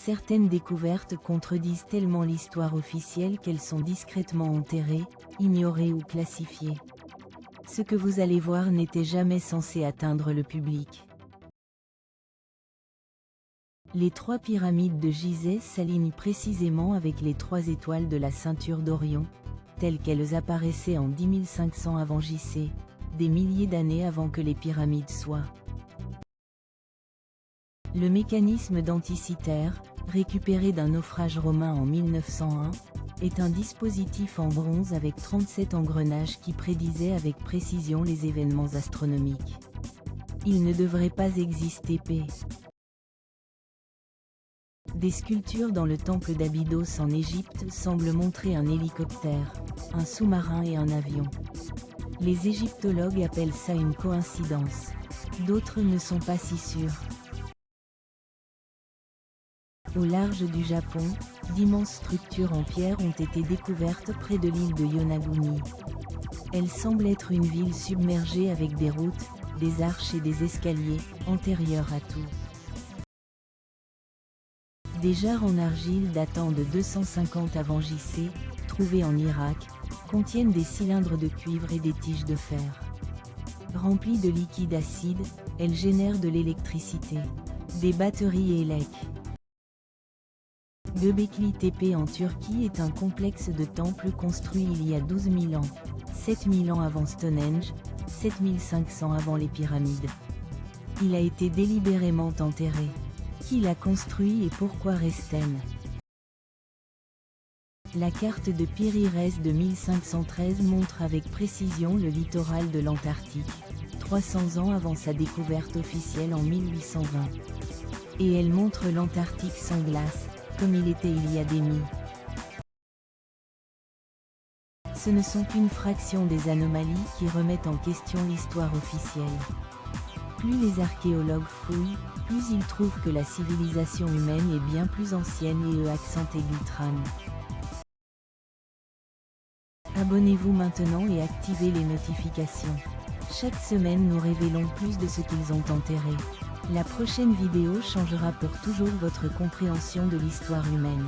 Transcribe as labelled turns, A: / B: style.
A: Certaines découvertes contredisent tellement l'histoire officielle qu'elles sont discrètement enterrées, ignorées ou classifiées. Ce que vous allez voir n'était jamais censé atteindre le public. Les 3 pyramides de Gizeh s'alignent précisément avec les 3 étoiles de la ceinture d'Orion, telles qu'elles apparaissaient en 10 500 avant JC, des milliers d'années avant que les pyramides soient. Le mécanisme denticitaire, récupéré d'un naufrage romain en 1901, est un dispositif en bronze avec 37 engrenages qui prédisaient avec précision les événements astronomiques. Il ne devrait pas exister p. Des sculptures dans le temple d'Abydos en Égypte semblent montrer un hélicoptère, un sous-marin et un avion. Les égyptologues appellent ça une coïncidence. D'autres ne sont pas si sûrs. Au large du Japon, d'immenses structures en pierre ont été découvertes près de l'île de Yonaguni. Elles semblent être une ville submergée avec des routes, des arches et des escaliers, antérieurs à tout. Des jarres en argile datant de 250 avant JC, trouvées en Irak, contiennent des cylindres de cuivre et des tiges de fer. Remplies de liquide acide, elles génèrent de l'électricité. Des batteries ELEC. Göbekli Tepe en Turquie est un complexe de temples construit il y a 12 000 ans, 7 000 ans avant Stonehenge, 7 500 avant les pyramides. Il a été délibérément enterré. Qui l'a construit et pourquoi reste-t-elle? La carte de Piri-Reis de 1513 montre avec précision le littoral de l'Antarctique, 300 ans avant sa découverte officielle en 1820. Et elle montre l'Antarctique sans glace, comme il était il y a des milles. Ce ne sont qu'une fraction des anomalies qui remettent en question l'histoire officielle. Plus les archéologues fouillent, plus ils trouvent que la civilisation humaine est bien plus ancienne et accent aigu-trane. Abonnez-vous maintenant et activez les notifications. Chaque semaine nous révélons plus de ce qu'ils ont enterré. La prochaine vidéo changera pour toujours votre compréhension de l'histoire humaine.